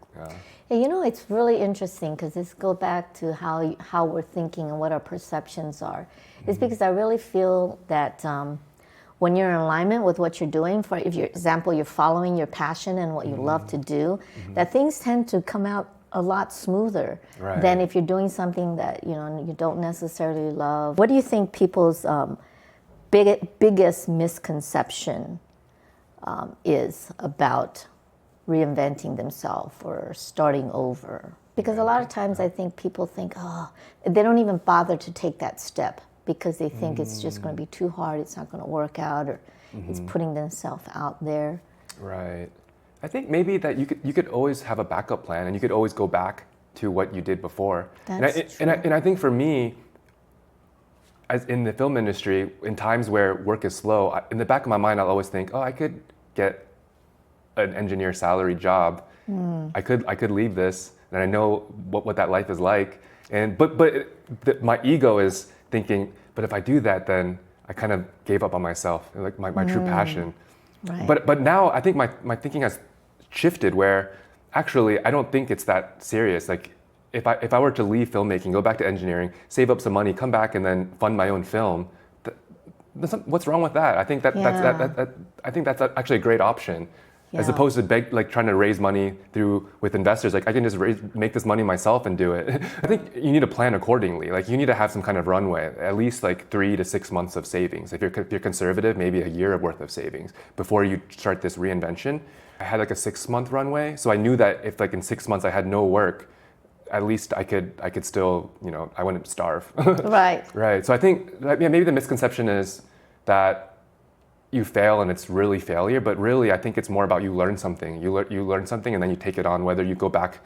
Speaker 2: Yeah, you know, it's really interesting because this goes back to how we're thinking and what our perceptions are. It's because I really feel that when you're in alignment with what you're doing, for example, you're following your passion and what you love to do, that things tend to come out a lot smoother than if you're doing something that you don't necessarily love. What do you think people's biggest misconception is about reinventing themselves or starting over? Because a lot of times I think people think, they don't even bother to take that step because they think it's just going to be too hard, it's not going to work out, or it's putting themselves out there.
Speaker 1: Right. I think maybe that you could always have a backup plan and you could always go back to what you did before.
Speaker 2: That's true.
Speaker 1: And I think for me, as in the film industry, in times where work is slow, in the back of my mind, I'll always think, I could get an engineer salary job. I could leave this, and I know what that life is like. And but my ego is thinking, but if I do that, then I kind of gave up on myself, like my true passion.
Speaker 2: Right.
Speaker 1: But now I think my thinking has shifted where actually I don't think it's that serious. Like if I were to leave filmmaking, go back to engineering, save up some money, come back and then fund my own film, what's wrong with that? I think that's actually a great option. As opposed to trying to raise money with investors. Like I can just make this money myself and do it. I think you need to plan accordingly. Like you need to have some kind of runway, at least like 3 to 6 months of savings. If you're conservative, maybe a year worth of savings before you start this reinvention. I had like a 6-month runway, so I knew that if like in 6 months I had no work, at least I could still, you know, I wouldn't starve.
Speaker 2: Right.
Speaker 1: Right. So I think maybe the misconception is that you fail and it's really failure, but really I think it's more about you learn something. You learn something and then you take it on, whether you go back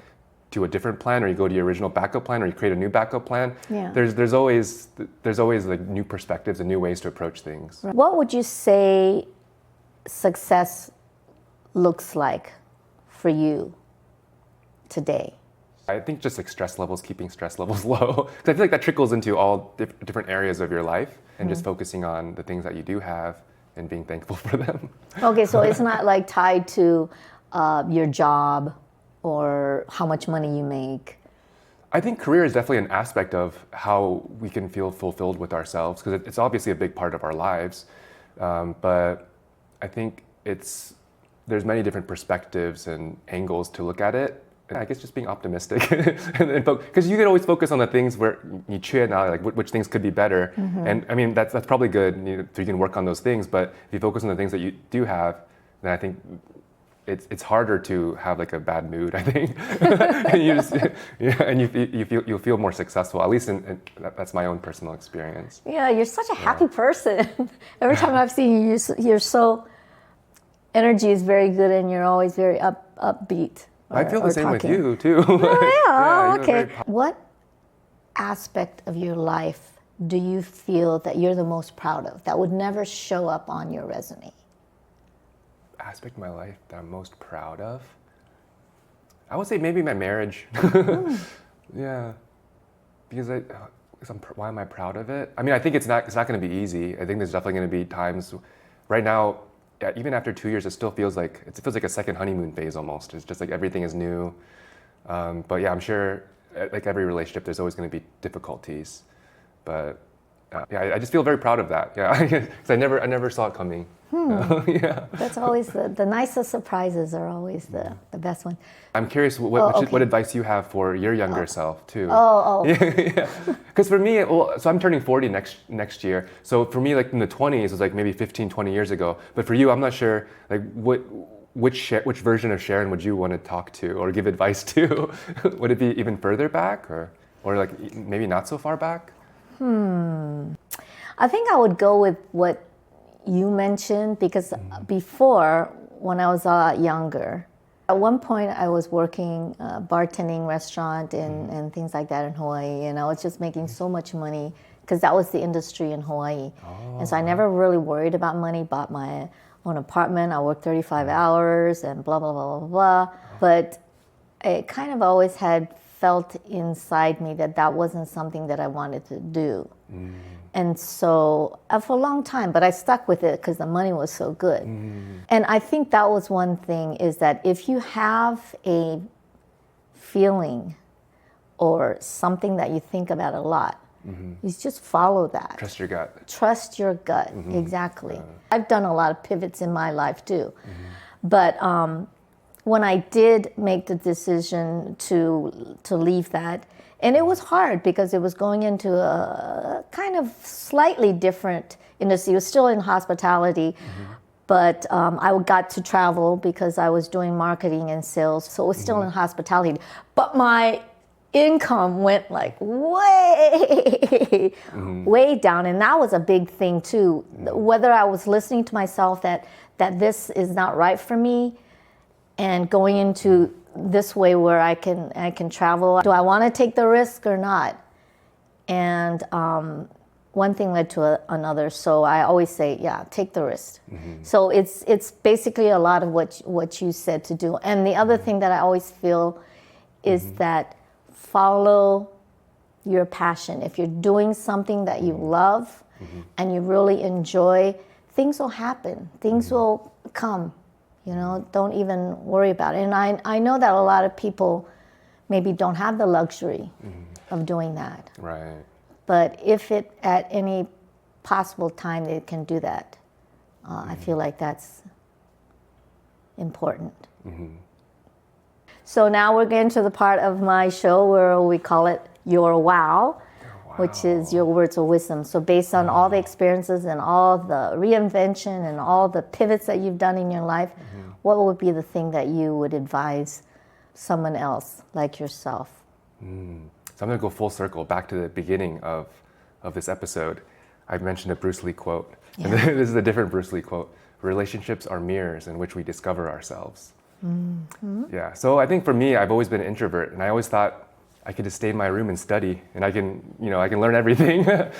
Speaker 1: to a different plan or you go to your original backup plan or you create a new backup plan.
Speaker 2: Yeah.
Speaker 1: There's always like new perspectives and new ways to approach things.
Speaker 2: What would you say success looks like for you today?
Speaker 1: I think just like keeping stress levels low. Because I feel like that trickles into all different areas of your life and just focusing on the things that you do have and being thankful for them.
Speaker 2: Okay, so it's not like tied to your job or how much money you make.
Speaker 1: I think career is definitely an aspect of how we can feel fulfilled with ourselves, because it's obviously a big part of our lives. But I think there's many different perspectives and angles to look at it. And I guess just being optimistic, because you can always focus on the things where you cheer now, like which things could be better. And I mean that's probably good. So you can work on those things. But if you focus on the things that you do have, then I think it's harder to have like a bad mood, I think. And you'll feel more successful. At least that's my own personal experience.
Speaker 2: Yeah, you're such a happy person. Every time I've seen you, you're so energy is very good, and you're always very upbeat.
Speaker 1: I feel the same with you too.
Speaker 2: Oh, yeah,
Speaker 1: Yeah,
Speaker 2: okay. What aspect of your life do you feel that you're the most proud of that would never show up on your resume?
Speaker 1: Aspect of my life that I'm most proud of? I would say maybe my marriage. Yeah, because why am I proud of it? I mean, I think it's not going to be easy. I think there's definitely going to be times. Right now, yeah, even after 2 years, it still feels like a second honeymoon phase almost. It's just like everything is new. But yeah, I'm sure like every relationship, there's always going to be difficulties. But yeah, I just feel very proud of that. Yeah, because I never saw it coming. Yeah.
Speaker 2: That's always the nicest surprises are always the best ones.
Speaker 1: I'm curious what advice you have for your younger self too.
Speaker 2: Oh.
Speaker 1: Yeah. Because for me, so I'm turning 40 next year. So for me, like in the 20s, it was like maybe 15, 20 years ago. But for you, I'm not sure like which version of Sharon would you want to talk to or give advice to? Would it be even further back or like maybe not so far back?
Speaker 2: I think I would go with what you mentioned, because before, when I was younger, at one point I was working bartending restaurant and things like that in Hawaii, and I was just making so much money because that was the industry in Hawaii. And so I never really worried about money, bought my own apartment, I worked 35 hours and blah, blah, blah, blah, blah. But it kind of always had felt inside me that wasn't something that I wanted to do. And so for a long time, but I stuck with it because the money was so good. And I think that was one thing, is that if you have a feeling or something that you think about a lot, you just follow that.
Speaker 1: Trust your gut.
Speaker 2: Trust your gut, exactly. I've done a lot of pivots in my life too. But when I did make the decision to leave that, and it was hard because it was going into a kind of slightly different industry. It was still in hospitality, but I got to travel because I was doing marketing and sales, so it was still in hospitality. But my income went like way down, and that was a big thing too. Whether I was listening to myself that this is not right for me, and going into this way where I can travel. Do I want to take the risk or not? And one thing led to another. So I always say, yeah, take the risk. So it's basically a lot of what you said to do. And the other thing that I always feel is that follow your passion. If you're doing something that you love and you really enjoy, things will happen. Things will come. You know, don't even worry about it. And I know that a lot of people maybe don't have the luxury of doing that.
Speaker 1: Right.
Speaker 2: But if it at any possible time they can do that, I feel like that's important. So now we're getting to the part of my show where we call it Your Wow, which is your words of wisdom. So based on all the experiences and all the reinvention and all the pivots that you've done in your life, what would be the thing that you would advise someone else like yourself
Speaker 1: So I'm going to go full circle back to the beginning of this episode. I mentioned a Bruce Lee quote.
Speaker 2: Yeah.
Speaker 1: And this is a different Bruce Lee quote. Relationships are mirrors in which we discover ourselves. Yeah. So I think for me, I've always been an introvert, and I always thought I could just stay in my room and study, and I can learn everything. But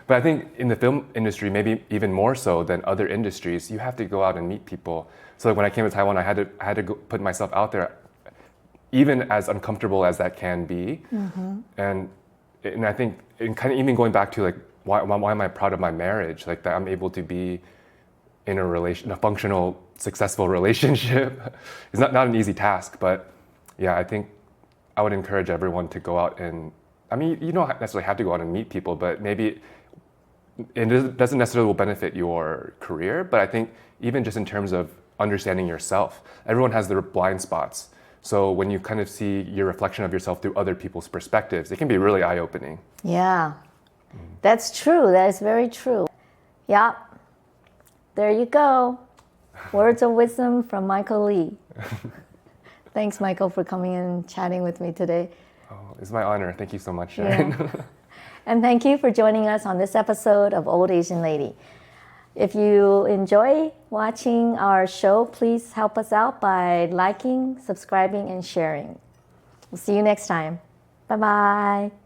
Speaker 1: I think in the film industry, maybe even more so than other industries, you have to go out and meet people. So like when I came to Taiwan, I had to go put myself out there, even as uncomfortable as that can be. And I think, and kind of even going back to like why am I proud of my marriage? Like that I'm able to be in a functional, successful relationship. It's not an easy task, but yeah, I think I would encourage everyone to go out and, I mean, you don't necessarily have to go out and meet people, but maybe it doesn't necessarily will benefit your career, but I think even just in terms of understanding yourself, everyone has their blind spots. So when you kind of see your reflection of yourself through other people's perspectives, it can be really eye-opening.
Speaker 2: Yeah, that's true. That is very true. Yeah, there you go. Words of wisdom from Michael Lee. Thanks, Michael, for coming and chatting with me today.
Speaker 1: Oh, it's my honor. Thank you so much, Sharon.
Speaker 2: Yeah. And thank you for joining us on this episode of Old Asian Lady. If you enjoy watching our show, please help us out by liking, subscribing, and sharing. We'll see you next time. Bye-bye.